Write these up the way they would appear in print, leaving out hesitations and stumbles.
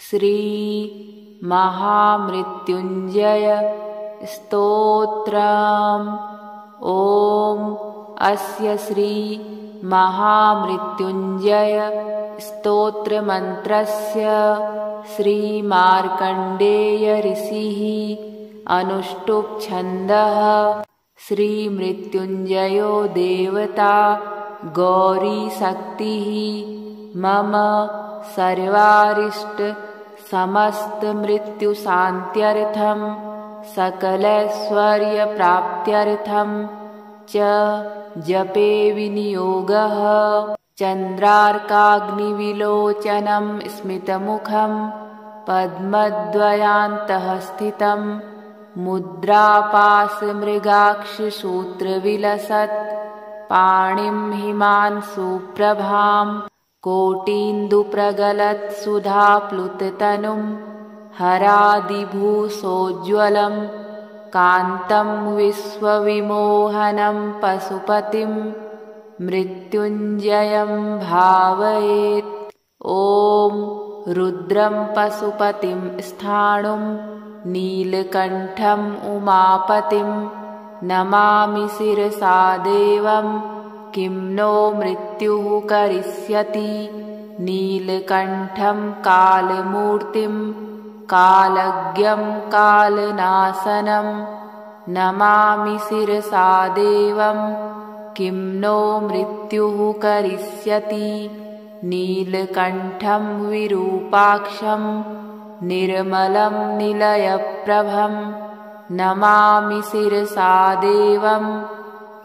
श्री महामृत्युंजय स्तोत्रम्। ॐ अस्य श्री महामृत्युंजय स्तोत्रमन्त्रस्य श्री मार्कण्डेय ऋषिः अनुष्टुप् छन्दः। श्री मृत्युंजयो देवता गौरी शक्तिः मम सर्वारिष्ट समस्त मृत्यु शान्त्यर्थं सकलैश्वर्य प्राप्त्यर्थं च जपे विनियोगः। चन्द्रार्काग्निविलोचनं स्मितमुखं पद्मद्वयान्तः स्थितं मुद्रापाशमृगाक्षसूत्रविलसत् पाणिं हिमांशुप्रभां कोटीन्दुप्रगलत्सुधाप्लुततनुं हरादिभूषोज्ज्वलं कान्तं विश्वविमोहनं पशुपतिं मृत्युञ्जयं भावयेत्। ॐ रुद्रं पशुपतिं स्थाणुं नीलकण्ठम् उमापतिं नमामि शिरसा देवं किं नो मृत्युः करिष्यति। नीलकण्ठं कालमूर्तिं कालज्ञं कालनाशनं नमामि शिरसा देवं किं नो मृत्युः करिष्यति। नीलकण्ठं विरूपाक्षं निर्मलं निलयप्रभं नमामि शिरसा देवं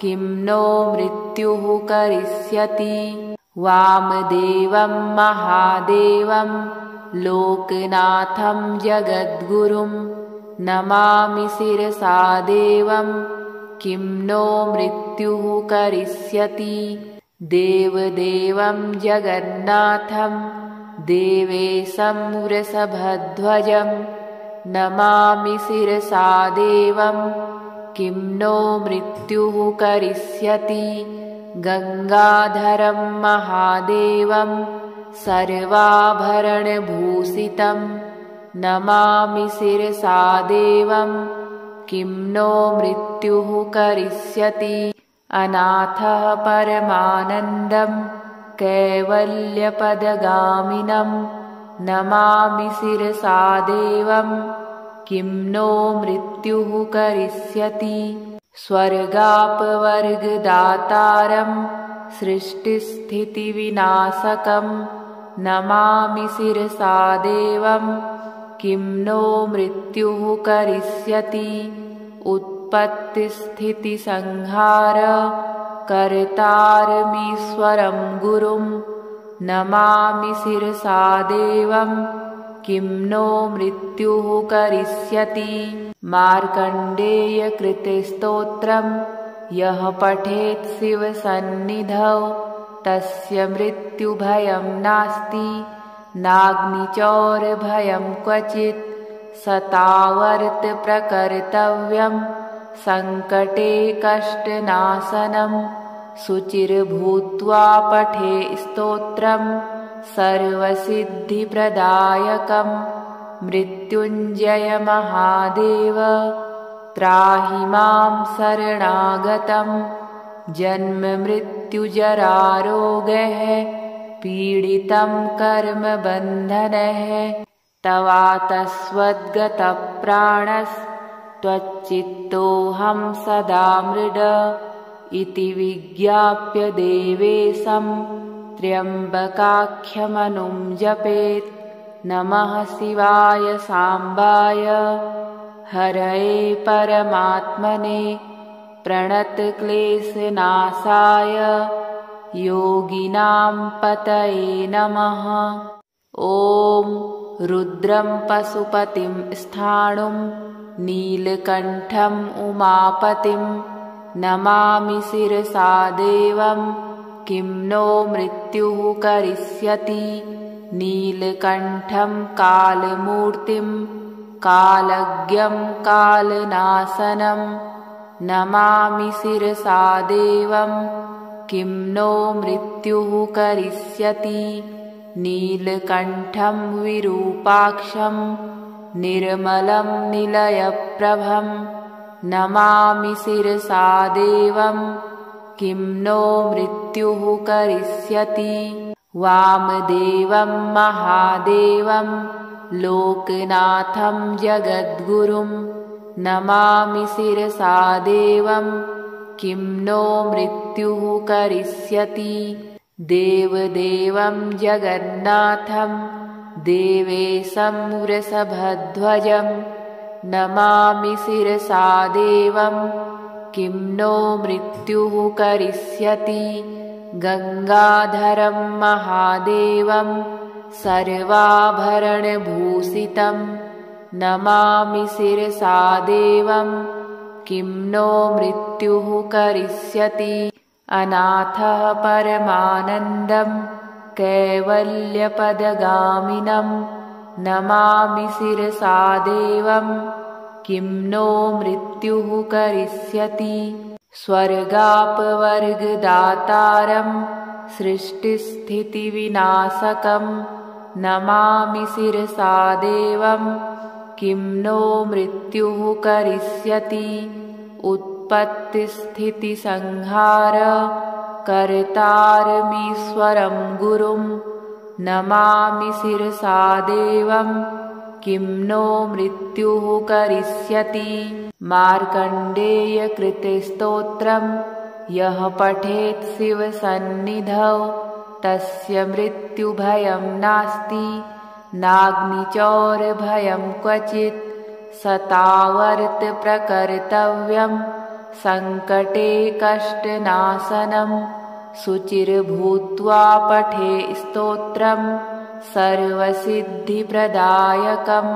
किं नो मृत्युः करिष्यति। वामदेवं महादेवं लोकनाथं जगद्गुरुं नमामि शिरसा देवं किं नो मृत्युः करिष्यति। देवदेवं जगन्नाथं देवेशं वृषभध्वजं नमामि शिरसा देवं किं नो मृत्युः करिष्यति। गंगाधरं महादेवं सर्वाभरणभूषितं नमामि शिरसा देवं किं नो मृत्युः करिष्यति। अनाथः परमानन्दं कैवल्यपदगामिनं नमामि शिरसा देवं किं नो मृत्युः करिष्यति। स्वर्गापवर्गदातारं सृष्टिस्थितिविनाशकं नमामि शिरसा देवं किं नो मृत्युः करिष्यति। उत्पत्तिस्थितिसंहार कर्तारमीश्वरं गुरुं नमामि शिरसा देवं किं नो मृत्युः करिष्यति। मार्कण्डेयकृतस्तोत्रं यः पठेत् शिवसन्निधौ तस्य मृत्युभयं नास्ति नाग्निचौरभयं क्वचित्। शतावर्त प्रकर्तव्यं संकटे कष्टनाशनं शुचिर्भूत्वा पठे स्तोत्रं सर्वसिद्धिप्रदायकं। मृत्युञ्जय महादेव त्राहि मां शरणागतं जन्म मृत्युजरारोगैः पीडितं कर्मबन्धनैः। तवातस्वद्गतप्राणस्त्वच्चित्तोऽहं सदा मृड इति विज्ञाप्य देवेशं त्र्यम्बकाख्यमनुं जपेत्। नमः शिवाय साम्बाय हरये परमात्मने प्रणतक्लेशनाशाय योगिनां पतये नमः। ॐ रुद्रं पशुपतिं स्थाणुं नीलकण्ठम् उमापतिं नमामि शिरसा देवं किं नो मृत्युः करिष्यति। नीलकण्ठं कालमूर्तिं कालज्ञं कालनाशनं नमामि शिरसा देवं किं नो मृत्युः करिष्यति। नीलकण्ठं विरूपाक्षं निर्मलं निलयप्रभं नमामि शिरसा देवं किं नो मृत्युः करिष्यति। वामदेवं महादेवं लोकनाथं जगद्गुरुं नमामि शिरसा देवं किं नो मृत्युः करिष्यति। देवदेवं जगन्नाथं देवेशं वृषभध्वजं नमामि शिरसा देवं किं नो मृत्युः करिष्यति। गङ्गाधरं महादेवं सर्वाभरणभूषितं नमामि शिरसा देवं किं नो मृत्युः करिष्यति। अनाथः परमानन्दं कैवल्यपदगामिनं नमामि शिरसा देवं किं नो मृत्युः करिष्यति। स्वर्गापवर्गदातारं सृष्टिस्थितिविनाशकं नमामि शिरसा देवं किं नो मृत्युः करिष्यति। उत्पत्तिस्थितिसंहार कर्तारमीश्वरं गुरुं नमामि शिरसा देवं किं नो मृत्युः करिष्यति। मार्कण्डेयकृतस्तोत्रं यः पठेत् शिवसन्निधौ तस्य मृत्युभयं नास्ति नाग्निचौरभयं क्वचित्। सतावर्त प्रकर्तव्यं सङ्कटे कष्टनाशनं शुचिर्भूत्वा पठे स्तोत्रं सर्वसिद्धिप्रदायकं।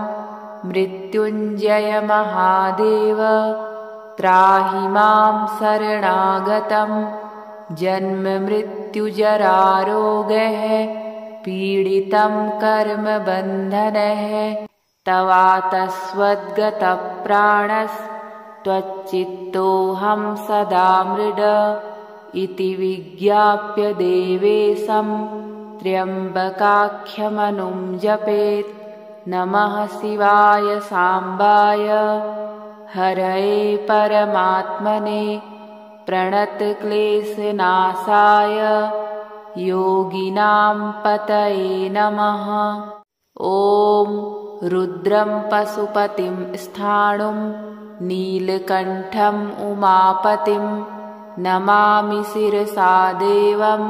मृत्युञ्जय महादेव त्राहि मां शरणागतं। जन्ममृत्युजरारोगैः पीडितं कर्मबन्धनैः तवातस्वद्गतप्राणस्त्वच्चित्तोऽहं सदा मृड इति विज्ञाप्य देवेशं त्र्यम्बकाख्यमनुं जपेत्। नमः शिवाय साम्बाय हरये परमात्मने प्रणतक्लेशनाशाय योगिनां पतये नमः। ॐ रुद्रं पशुपतिं स्थाणुं नीलकण्ठं उमापतिं नमामि शिरसा देवं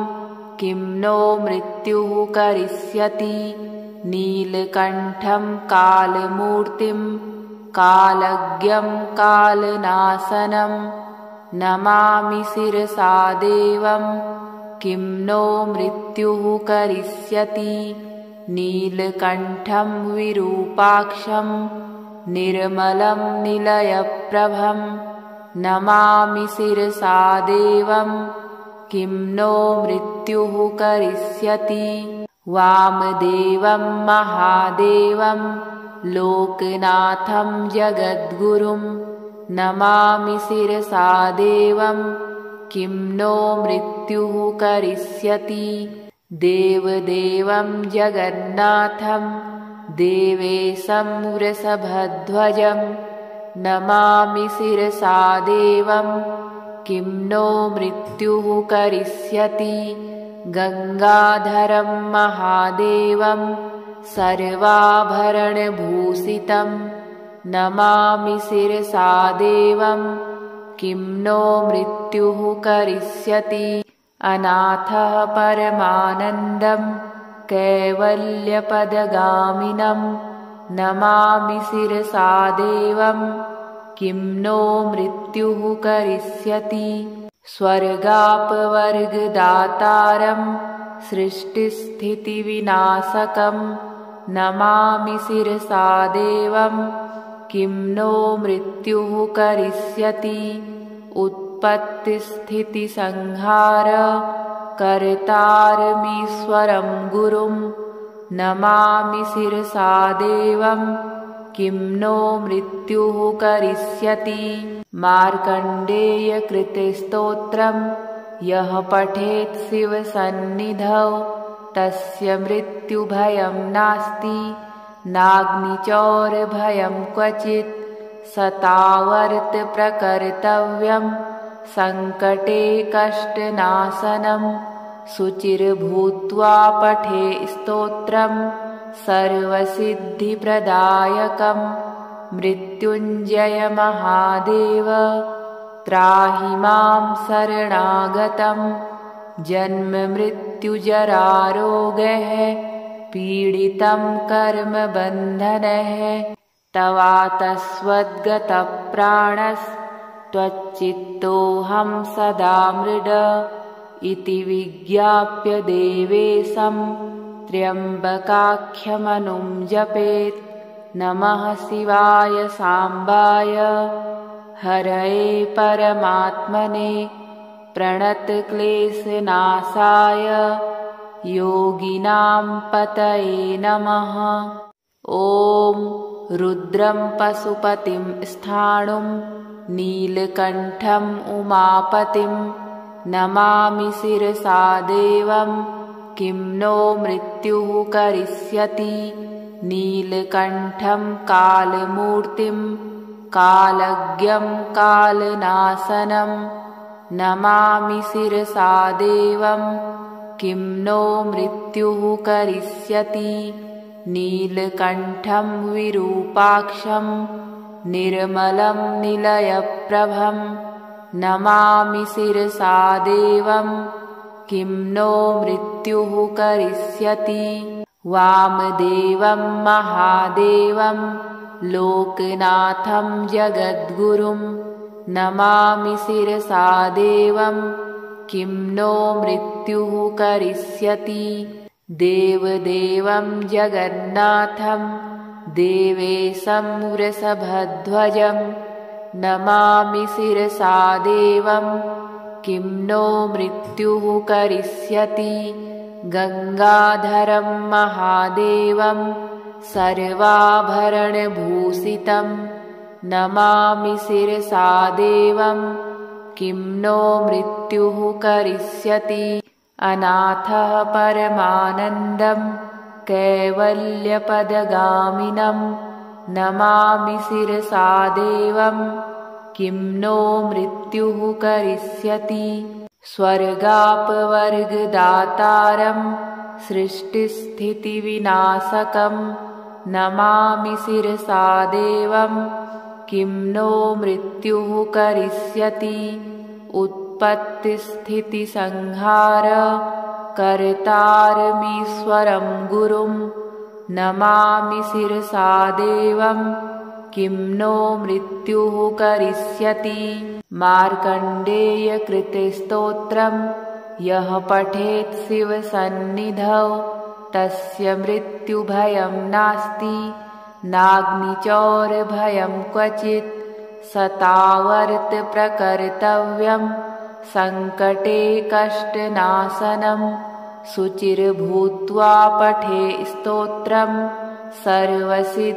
किं नो मृत्युः करिष्यति। नीलकण्ठं कालमूर्तिं कालज्ञं कालनाशनं नमामि शिरसा देवं किं नो मृत्युः करिष्यति। नीलकण्ठं विरूपाक्षं निर्मलं निलयप्रभं नमामि शिरसा देवं किं नो मृत्युः करिष्यति। वामदेवं महादेवं लोकनाथं जगद्गुरुं नमामि शिरसा देवं किं नो मृत्युः करिष्यति। देवदेवं जगन्नाथं देवेशं वृषभध्वजं नमामि शिरसा देवं किं नो मृत्युः करिष्यति। गङ्गाधरं महादेवं सर्वाभरणभूषितं नमामि शिरसा देवं किं नो मृत्युः करिष्यति। अनाथः परमानन्दं कैवल्यपदगामिनं नमामि शिरसा देवं किं नो मृत्युः करिष्यति। स्वर्गापवर्गदातारं सृष्टिस्थितिविनाशकं नमामि शिरसा देवं किं नो मृत्युः करिष्यति। उत्पत्तिस्थितिसंहार कर्तारमीश्वरं गुरुं नमामि शिरसा देवं किं नो मृत्युः करिष्यति। मार्कण्डेयकृतस्तोत्रं यः पठेत् शिवसन्निधौ तस्य मृत्युभयं नास्ति नाग्निचौरभयं क्वचित् सतावर्त प्रकर्तव्यं संकटे कष्टनाशनं शुचिर्भूत्वा पठे स्तोत्रं सर्वसिद्धिप्रदायकं मृत्युञ्जय महादेव त्राहि मां शरणागतं जन्म मृत्युजरारोगः पीडितं कर्मबन्धनः तवातस्वद्गतप्राणस्त्वच्चित्तोऽहं सदा मृड इति विज्ञाप्य देवेशं त्र्यम्बकाख्यमनुं जपेत् नमः शिवाय साम्बाय हरये परमात्मने प्रणतक्लेशनाशाय योगिनां पतये नमः। ॐ रुद्रं पशुपतिं स्थाणुं नीलकण्ठम् उमापतिं नमामि शिरसा देवं किं नो मृत्युः करिष्यति नीलकण्ठं कालमूर्तिं कालज्ञं कालनाशनं नमामि शिरसा देवं किं नो मृत्युः करिष्यति नीलकण्ठं विरूपाक्षं निर्मलं निलयप्रभं नमामि शिरसा देवं किं नो मृत्युः करिष्यति वामदेवं महादेवं लोकनाथं जगद्गुरुं नमामि शिरसा देवं किं नो मृत्युः करिष्यति देवदेवं जगन्नाथं देवेशं वृषभध्वजं नमामि शिरसा देवं किं नो मृत्युः करिष्यति गंगाधरं महादेवं सर्वाभरणभूषितं नमामि शिरसा देवं किं नो मृत्युः करिष्यति अनाथः परमानन्दं कैवल्यपदगामिनं नमामि शिरसा देवं किं नो मृत्युः करिष्यति स्वर्गापवर्गदातारं सृष्टिस्थितिविनाशकं नमामि शिरसा देवं किं नो मृत्युः करिष्यति उत्पत्तिस्थितिसंहार कर्तारमीश्वरं गुरुं नमामि शिरसा देवं किं नो मृत्युः करिष्यति मार्कण्डेयकृतस्तोत्रं यः पठेत् शिवसन्निधौ तस्य मृत्युभयं नास्ति नाग्निचौरभयं क्वचित् सतावर्त प्रकर्तव्यं संकटे कष्टनाशनं शुचिर्भूत्वा पठे स्तोत्रं सर्वसिद्धिप्रदायकं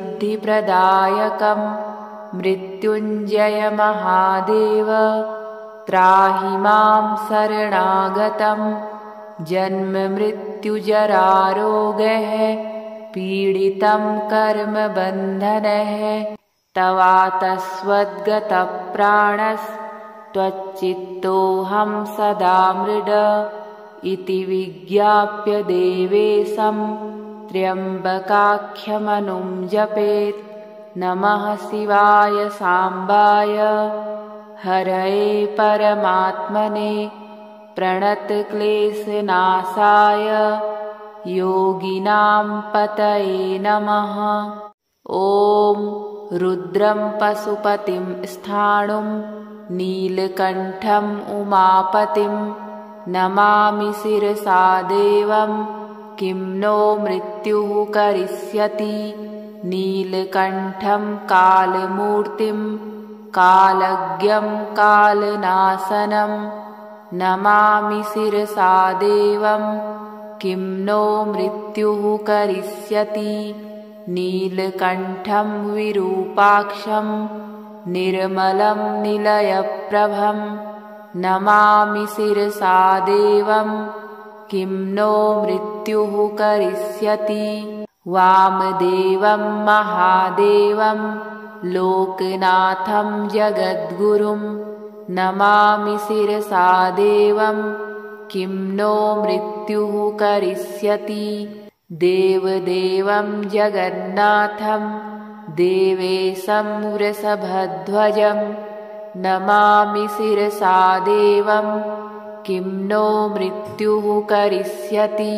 मृत्युञ्जय महादेव त्राहि मां शरणागतं जन्म मृत्युजरारोगः पीडितं कर्मबन्धनः तवातस्वद्गतप्राणस्त्वच्चित्तोऽहं सदा मृड इति विज्ञाप्य देवेशं त्र्यम्बकाख्यमनुं जपेत् नमः शिवाय साम्बाय हरये परमात्मने प्रणतक्लेशनाशाय योगिनां पतये नमः। ॐ रुद्रं पशुपतिं स्थाणुं नीलकण्ठम् उमापतिं नमामि शिरसा देवं किं नो मृत्युः करिष्यति नीलकण्ठं कालमूर्तिं कालज्ञं कालनाशनं नमामि शिरसा देवं किं नो मृत्युः करिष्यति नीलकण्ठं विरूपाक्षं निर्मलं निलयप्रभं नमामि शिरसा देवं किं नो मृत्युः करिष्यति। वामदेवं महादेवं लोकनाथं जगद्गुरुं नमामि शिरसा देवं किं नो मृत्युः करिष्यति। देवदेवं जगन्नाथं देवेशं वृषभध्वजं नमामि शिरसा देवं किं नो मृत्युः करिष्यति।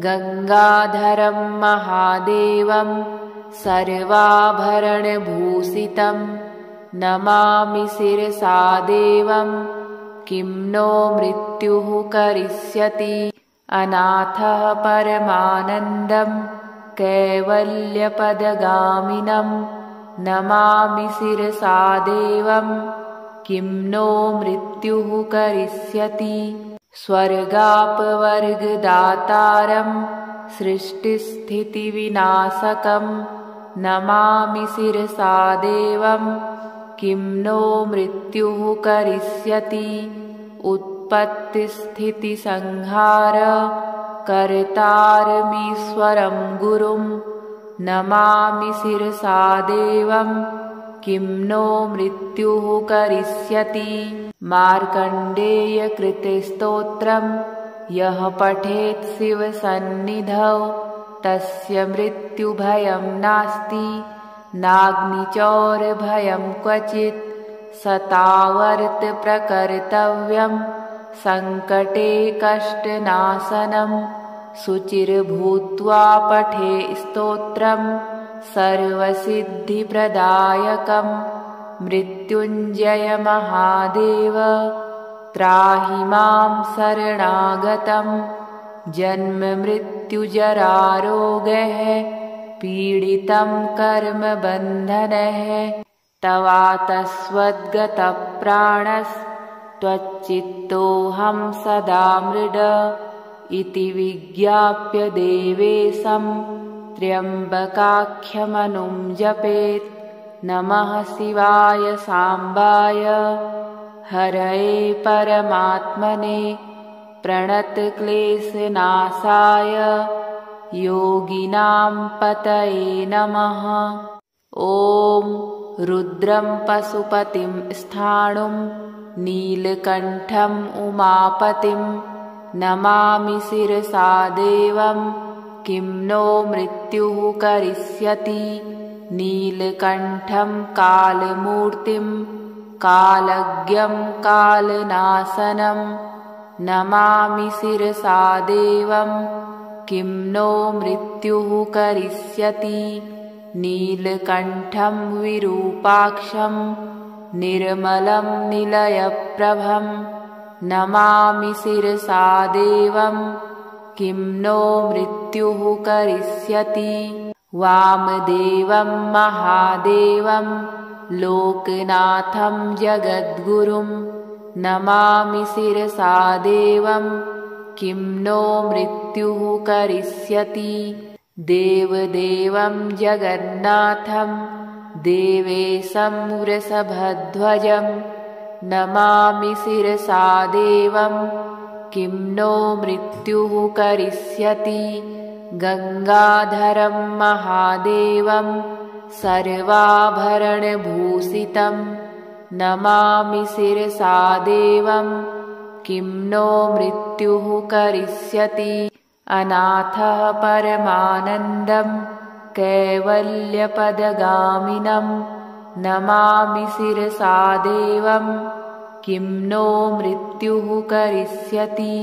गंगाधरं महादेवं सर्वाभरणभूषितं नमामि शिरसा देवं किं नो मृत्युः करिष्यति। अनाथः परमानन्दं कैवल्यपदगामिनं नमामि शिरसा देवं किं नो मृत्युः करिष्यति। स्वर्गापवर्गदातारं सृष्टिस्थितिविनाशकं नमामि शिरसा देवं किं नो मृत्युः करिष्यति। उत्पत्तिस्थितिसंहार कर्तारमीश्वरं गुरुं नमामि शिरसा देवं किं नो मृत्युः करिष्यति। मार्कण्डेयकृतस्तोत्रं यः पठेत् शिवसन्निधौ तस्य मृत्युभयं नास्ति नाग्निचौरभयं क्वचित्। सतावर्त प्रकर्तव्यं संकटे कष्टनाशनं शुचिर्भूत्वा पठे स्तोत्रं सर्वसिद्धिप्रदायकं। मृत्युञ्जय महादेव त्राहि मां शरणागतं। जन्म मृत्युजरारोगः पीडितं कर्मबन्धनः तवातस्वद्गतप्राणस्त्वच्चित्तोऽहं सदा मृड इति विज्ञाप्य देवेशं त्र्यम्बकाख्यमनुं जपेत्। नमः शिवाय साम्बाय हरये परमात्मने प्रणतक्लेशनाशाय योगिनां पतये नमः। ॐ रुद्रं पशुपतिं स्थाणुं नीलकण्ठम् उमापतिं नमामि शिरसा देवं किं नो मृत्युः करिष्यति। नीलकण्ठं कालमूर्तिं कालज्ञं कालनाशनं नमामि शिरसा देवं किं नो मृत्युः करिष्यति। नीलकण्ठं विरूपाक्षं निर्मलं निलयप्रभं नमामि शिरसा देवं किं नो मृत्युः करिष्यति। वामदेवं महादेवं लोकनाथं जगद्गुरुं नमामि शिरसा देवं किं नो मृत्युः करिष्यति। देवदेवं जगन्नाथं देवेशं वृषभध्वजं नमामि शिरसा देवं किं नो मृत्युः करिष्यति। गंगाधरं महादेवं सर्वाभरणभूषितं नमामि शिरसा देवं किं नो मृत्युः करिष्यति। अनाथः परमानन्दं कैवल्यपदगामिनं नमामि शिरसा देवं किं नो मृत्युः करिष्यति।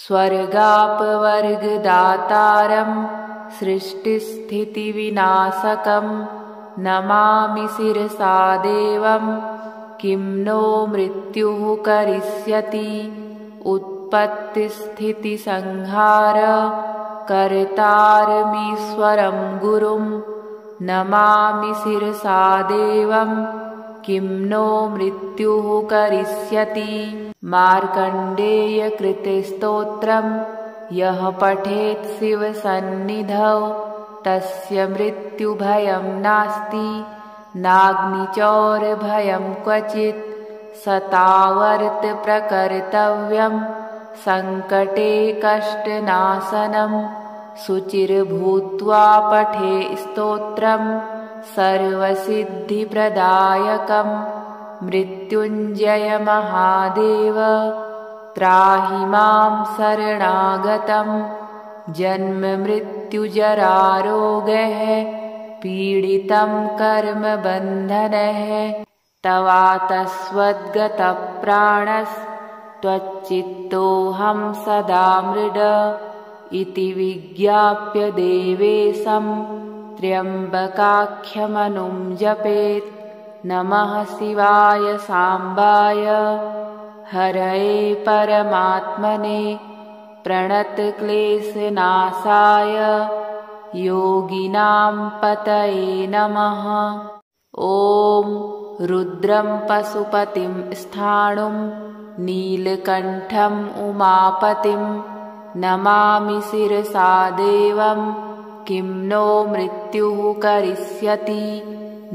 स्वर्गापवर्गदातारं सृष्टिस्थितिविनाशकं नमामि शिरसा देवं किं नो मृत्युः करिष्यति। उत्पत्तिस्थितिसंहार कर्तारमीश्वरं गुरुं नमामि शिरसा देवं किं नो मृत्युः करिष्यति। मार्कण्डेयकृतस्तोत्रं यः पठेत् शिवसन्निधौ तस्य मृत्युभयं नास्ति नाग्निचौरभयं क्वचित्। सतावर्त प्रकर्तव्यं सङ्कटे कष्टनाशनं शुचिर्भूत्वा पठे स्तोत्रं सर्वसिद्धिप्रदायकं मृत्युञ्जय महादेव त्राहि मां शरणागतं जन्म मृत्युजरारोगः पीडितं कर्मबन्धनः तवातस्वद्गतप्राणस्त्वच्चित्तोऽहं सदा मृड इति विज्ञाप्य देवेशं त्र्यम्बकाख्यमनुं जपेत्। नमः शिवाय साम्बाय हरये परमात्मने प्रणतक्लेशनाशाय योगिनां पतये नमः। ॐ रुद्रं पशुपतिं स्थाणुं नीलकण्ठम् उमापतिं नमामि शिरसा देवं किं नो मृत्युः करिष्यति।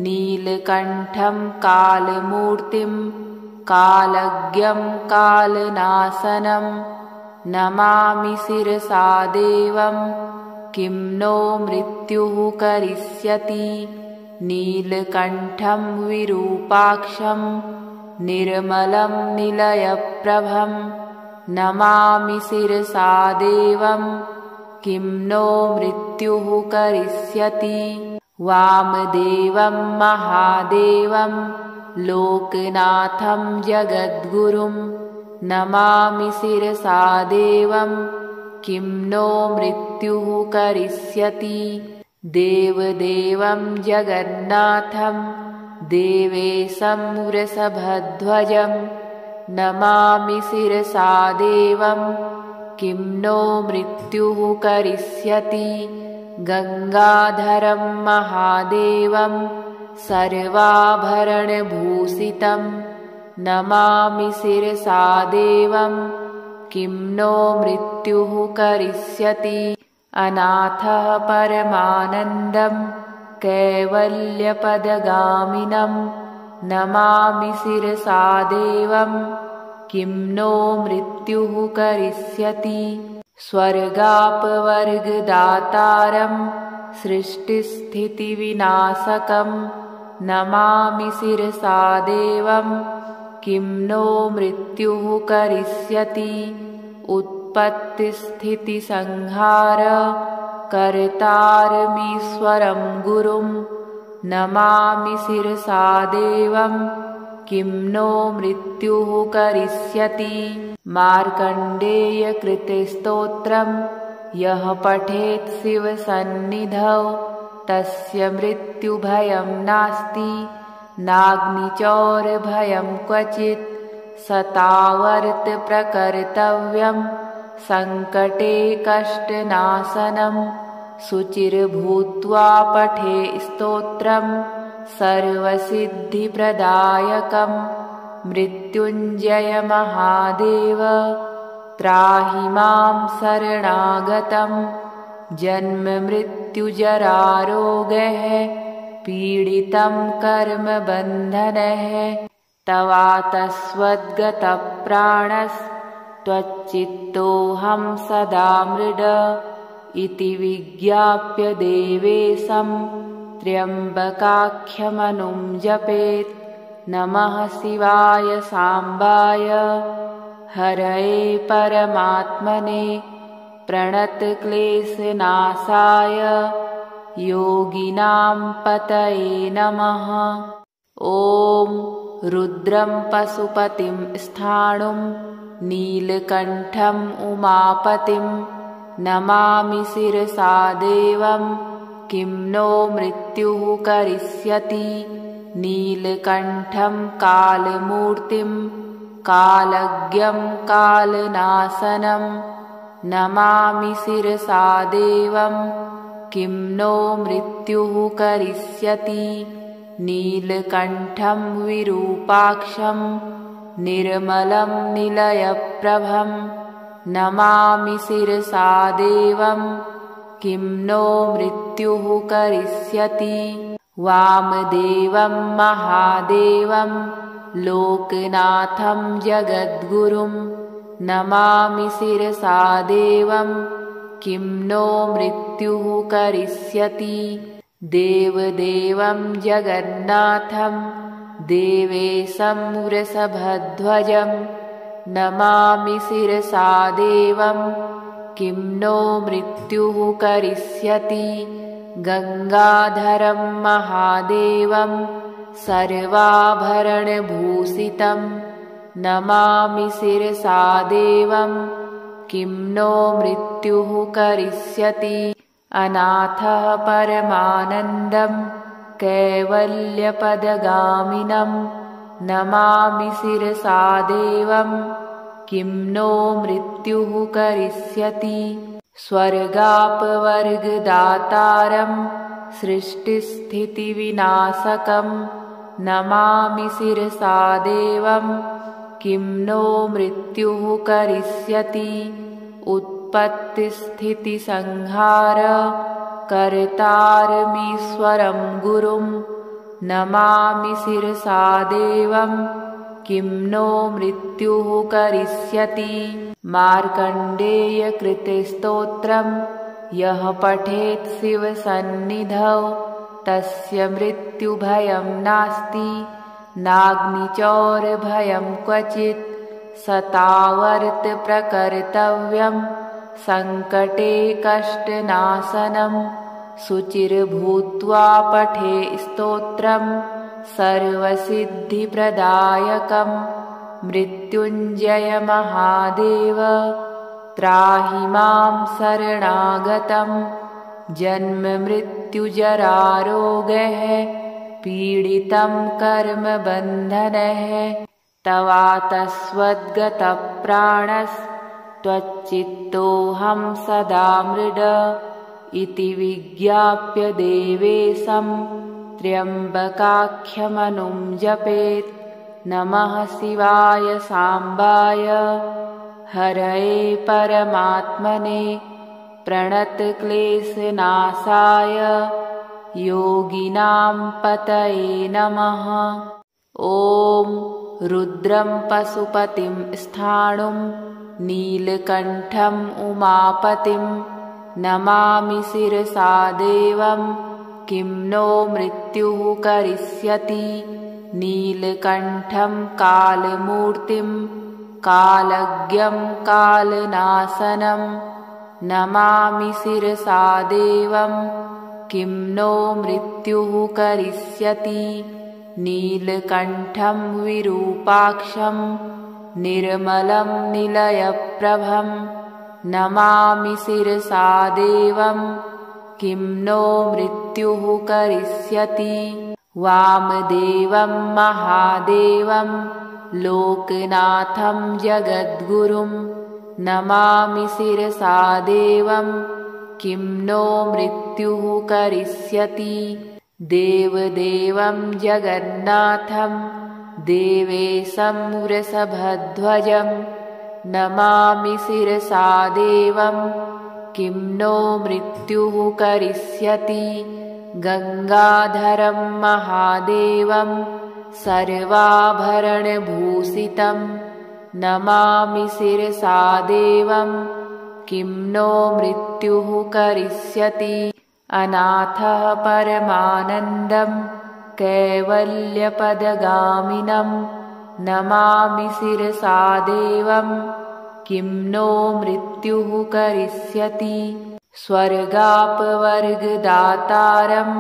नीलकण्ठं कालमूर्तिं कालज्ञं कालनाशनं नमामि शिरसा देवं किं नो मृत्युः करिष्यति। नीलकण्ठं विरूपाक्षं निर्मलं निलयप्रभं नमामि शिरसा देवं किं नो मृत्युः करिष्यति। वामदेवं महादेवं लोकनाथं जगद्गुरुं नमामि शिरसा देवं किं नो मृत्युः करिष्यति। देवदेवं जगन्नाथं देवेशं वृषभध्वजं नमामि शिरसा देवं किं नो मृत्युः करिष्यति। गङ्गाधरं महादेवं सर्वाभरणभूषितं नमामि शिरसा देवं किं नो मृत्युः करिष्यति। अनाथः परमानन्दं कैवल्यपदगामिनं नमामि शिरसा देवं किं नो मृत्युः करिष्यति। स्वर्गापवर्गदातारं सृष्टिस्थितिविनाशकं नमामि शिरसा देवं किं नो मृत्युः करिष्यति। उत्पत्तिस्थितिसंहार कर्तारमीश्वरं गुरुं नमामि शिरसा देवं किं नो मृत्युः करिष्यति। मार्कण्डेयकृतस्तोत्रं यः पठेत् शिवसन्निधौ तस्य मृत्युभयं नास्ति नाग्निचौरभयं क्वचित् सतावर्त प्रकर्तव्यं सङ्कटे कष्टनाशनं शुचिर्भूत्वा पठे स्तोत्रं सर्वसिद्धिप्रदायकं मृत्युञ्जय महादेव त्राहि मां शरणागतं जन्म मृत्युजरारोगः पीडितं कर्मबन्धनः तवातस्वद्गतप्राणस्त्वच्चित्तोऽहं सदा मृड इति विज्ञाप्य देवेशं त्र्यम्बकाख्यमनुं जपेत्। नमः शिवाय साम्बाय हरये परमात्मने प्रणतक्लेशनाशाय योगिनां पतये नमः। ॐ रुद्रं पशुपतिं स्थाणुं नीलकण्ठम् उमापतिं नमामि शिरसा देवं किं नो मृत्युः करिष्यति। नीलकण्ठं कालमूर्तिं कालज्ञं कालनाशनं नमामि शिरसा देवं किं नो मृत्युः करिष्यति। नीलकण्ठं विरूपाक्षं निर्मलं निलयप्रभं नमामि शिरसा देवं किं नो मृत्युः करिष्यति। वामदेवं महादेवं लोकनाथं जगद्गुरुं नमामि शिरसा देवं किं नो मृत्युः करिष्यति। देवदेवं जगन्नाथं देवेशं वृषभध्वजं नमामि शिरसा देवं किं नो मृत्युः करिष्यति। गंगाधरं महादेवं सर्वाभरणभूषितं नमामि शिरसा देवं किं नो मृत्युः करिष्यति। अनाथः परमानन्दं कैवल्यपदगामिनं नमामि शिरसा देवं किं नो मृत्युः करिष्यति। स्वर्गापवर्गदातारं सृष्टिस्थितिविनाशकं नमामि शिरसा देवं किं नो मृत्युः करिष्यति। उत्पत्तिस्थितिसंहार कर्तारमीश्वरं गुरुं नमामि शिरसा देवं किं नो मृत्युः करिष्यति। मार्कण्डेयकृतस्तोत्रं यः पठेत् शिवसन्निधौ तस्य मृत्युभयं नास्ति नाग्निचौरभयं क्वचित्। सतावर्त प्रकर्तव्यं संकटे कष्टनाशनं शुचिर्भूत्वा पठे स्तोत्रं सर्वसिद्धिप्रदायकं। मृत्युञ्जय महादेव त्राहि मां शरणागतं। जन्ममृत्युजरारोगैः पीडितं कर्मबन्धनैः तवातस्वद्गतप्राणस्त्वच्चित्तोऽहं सदा मृड इति विज्ञाप्य देवेशं त्र्यम्बकाख्यमनुं जपेत्। नमः शिवाय साम्बाय हरये परमात्मने प्रणतक्लेशनाशाय योगिनां पतये नमः। ॐ रुद्रं पशुपतिं स्थाणुं नीलकण्ठम् उमापतिं नमामि शिरसा देवं किं नो मृत्युः करिष्यति। नीलकण्ठं कालमूर्तिं कालज्ञं कालनाशनं नमामि शिरसा देवं किं नो मृत्युः करिष्यति। नीलकण्ठं विरूपाक्षं निर्मलं निलयप्रभं नमामि शिरसा देवं किं नो मृत्युः करिष्यति। वामदेवं महादेवं लोकनाथं जगद्गुरुं नमामि शिरसा देवं किं नो मृत्युः करिष्यति। देवदेवं जगन्नाथं देवेशं वृषभध्वजं नमामि शिरसा देवं किं नो मृत्युः करिष्यति। गंगाधरं महादेवं सर्वाभरणभूषितं नमामि शिरसा देवं किं नो मृत्युः करिष्यति। अनाथः परमानन्दं कैवल्यपदगामिनं नमामि शिरसा देवं किं नो मृत्युः करिष्यति। स्वर्गापवर्गदातारं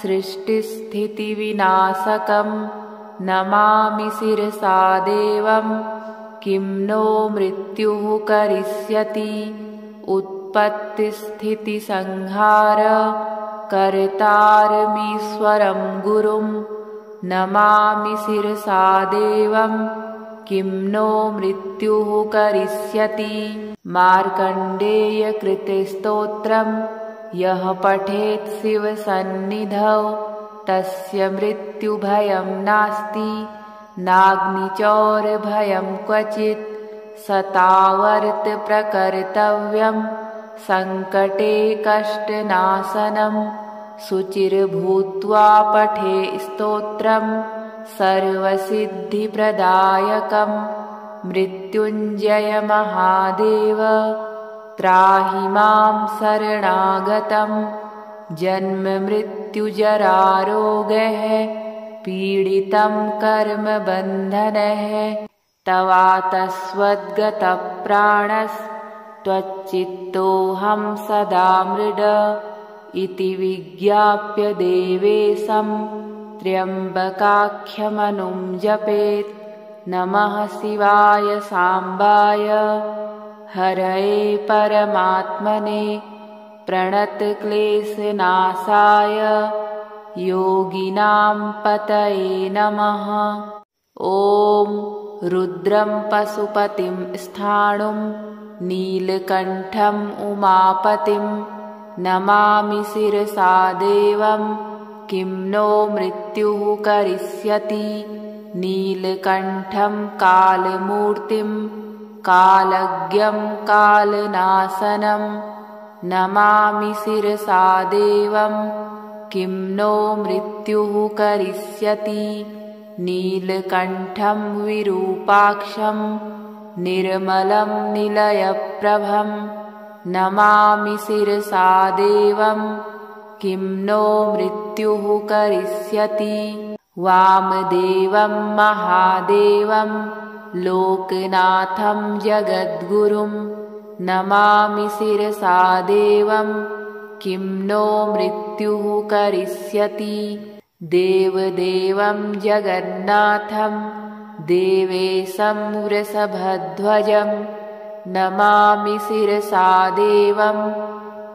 सृष्टिस्थितिविनाशकं नमामि शिरसा देवं किं नो मृत्युः करिष्यति। उत्पत्तिस्थितिसंहार कर्तारमीश्वरं गुरुं नमामि शिरसा देवं किं नो मृत्युः करिष्यति। मार्कण्डेयकृतस्तोत्रं यः पठेत् शिवसन्निधौ तस्य मृत्युभयं नास्ति नाग्निचौरभयं क्वचित्। सतावर्त प्रकर्तव्यं संकटे कष्टनाशनं शुचिर्भूत्वा पठे स्तोत्रं सर्वसिद्धिप्रदायकं। मृत्युञ्जय महादेव त्राहि मां शरणागतं जन्ममृत्युजरारोगैः पीडितं कर्मबन्धनैः तवातस्वद्गतप्राणस्त्वच्चित्तोऽहं सदा मृड इति विज्ञाप्य देवेशं त्र्यम्बकाख्यमनुं जपेत्। नमः शिवाय साम्बाय हरये परमात्मने प्रणतक्लेशनाशाय योगिनां पतये नमः। ॐ रुद्रं पशुपतिं स्थाणुं नीलकण्ठम् उमापतिं नमामि शिरसा देवं किं नो मृत्युः करिष्यति। नीलकण्ठं कालमूर्तिं कालज्ञं कालनाशनं नमामि शिरसा देवं किं नो मृत्युः करिष्यति। नीलकण्ठं विरूपाक्षं निर्मलं निलयप्रभं नमामि शिरसा देवं किं नो मृत्युः करिष्यति। वामदेवं महादेवं लोकनाथं जगद्गुरुं नमामि शिरसा देवं किं नो मृत्युः करिष्यति। देवदेवं जगन्नाथं देवेशं वृषभध्वजं नमामि शिरसा देवं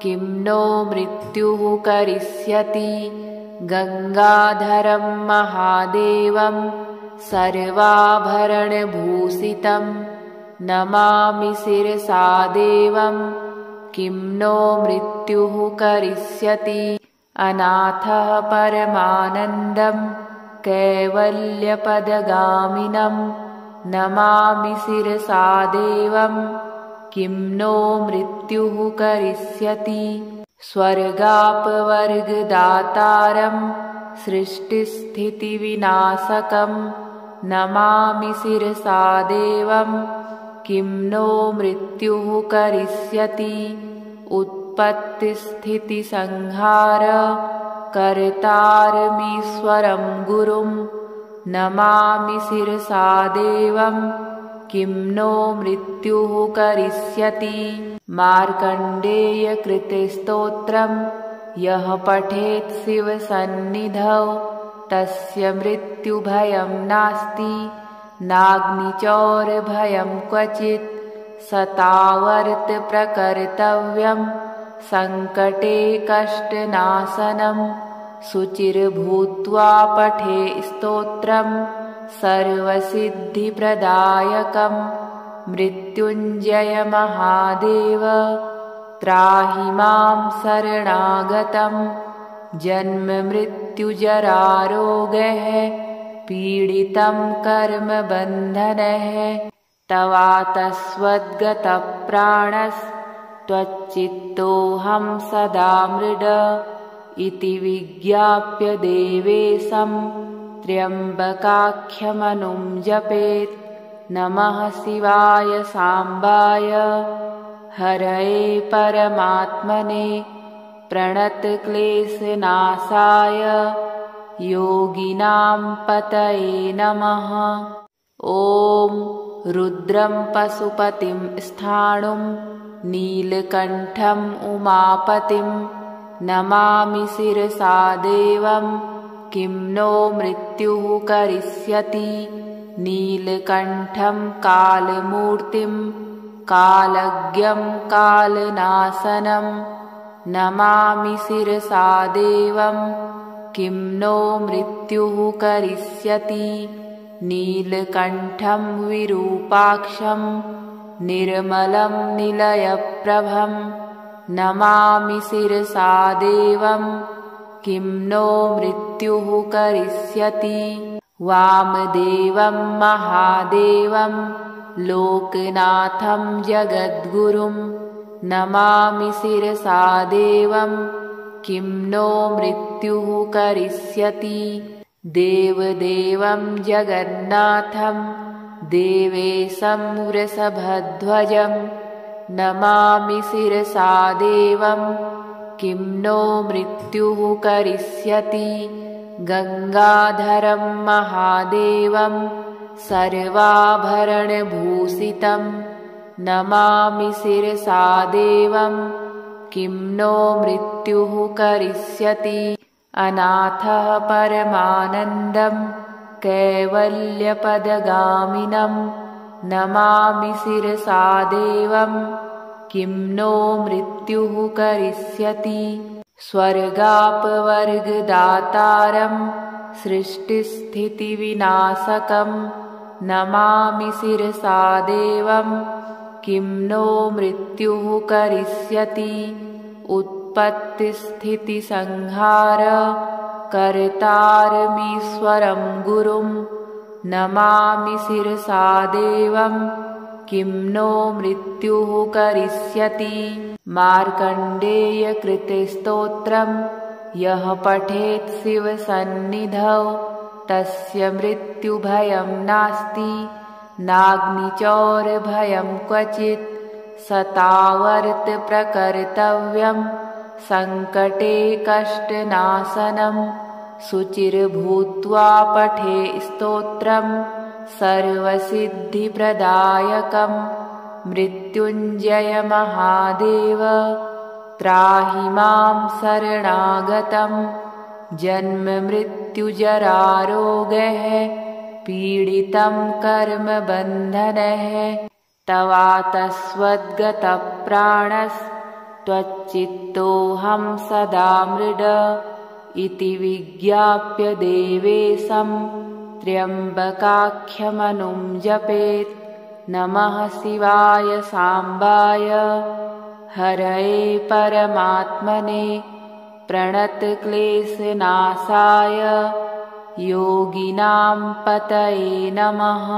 किं नो मृत्युः करिष्यति। गंगाधरं महादेवं सर्वाभरणभूषितं नमामि शिरसा देवं किं नो मृत्युः करिष्यति। अनाथः परमानन्दं कैवल्यपदगामिनं नमामि शिरसा देवं किं नो मृत्युः करिष्यति। स्वर्गापवर्गदातारं सृष्टिस्थितिविनाशकं नमामि शिरसा देवं किं नो मृत्युः करिष्यति। उत्पत्तिस्थितिसंहार कर्तारमीश्वरं गुरुं नमामि शिरसा देवं किं नो मृत्युः करिष्यति। मार्कण्डेयकृतस्तोत्रं यः पठेत् शिवसन्निधौ तस्य मृत्युभयं नास्ति नाग्निचौरभयं क्वचित्। सतावर्त प्रकर्तव्यं संकटे कष्टनाशनं शुचिर्भूत्वा पठे स्तोत्रं सर्वसिद्धिप्रदायकं। मृत्युञ्जय महादेव त्राहि मां शरणागतं जन्ममृत्युजरारोगैः पीडितं कर्मबन्धनैः तवातस्वद्गतप्राणस्त्वच्चित्तोऽहं सदा मृड इति विज्ञाप्य देवेशं त्र्यम्बकाख्यमनुं जपेत्। नमः शिवाय साम्बाय हरये परमात्मने प्रणतक्लेशनाशाय योगिनां पतये नमः। ॐ रुद्रं पशुपतिं स्थाणुं नीलकण्ठम् उमापतिं नमामि शिरसा देवं किं नो मृत्युः करिष्यति। नीलकण्ठं कालमूर्तिं कालज्ञं कालनाशनं नमामि शिरसा देवं किं नो मृत्युः करिष्यति। नीलकण्ठं विरूपाक्षं निर्मलं निलयप्रभं नमामि शिरसा देवं किं नो मृत्युः करिष्यति। वामदेवं महादेवं लोकनाथं जगद्गुरुं नमामि शिरसा देवं किं नो मृत्युः करिष्यति। देवदेवं जगन्नाथं देवेशं वृषभध्वजं नमामि शिरसा देवं किं नो मृत्युः करिष्यति गङ्गाधरं महादेवं सर्वाभरणभूषितं नमामि शिरसा देवं किं नो मृत्युः करिष्यति अनाथः परमानन्दं कैवल्यपदगामिनं नमामि शिरसा देवं किं नो मृत्युः करिष्यति स्वर्गापवर्गदातारं सृष्टिस्थितिविनाशकं नमामि शिरसा देवं किं नो मृत्युः करिष्यति उत्पत्तिस्थितिसंहार कर्तारमीश्वरं गुरुं नमामि शिरसा देवं किं नो मृत्युः करिष्यति मार्कण्डेयकृतस्तोत्रं यः पठेत् शिवसन्निधौ तस्य मृत्युभयं नास्ति नाग्निचौरभयं क्वचित् सतावर्त प्रकर्तव्यं सङ्कटे कष्टनाशनं शुचिर्भूत्वा पठे स्तोत्रं सर्वसिद्धिप्रदायकं मृत्युञ्जय महादेव त्राहि मां शरणागतं जन्ममृत्युजरारोगः पीडितं कर्मबन्धनः तवातस्वद्गतप्राणस्त्वच्चित्तोऽहं सदा मृड इति विज्ञाप्य देवेशं त्र्यम्बकाख्यमनुं जपेत् नमः शिवाय साम्बाय हरये परमात्मने प्रणतक्लेशनाशाय योगिनां पतये नमः।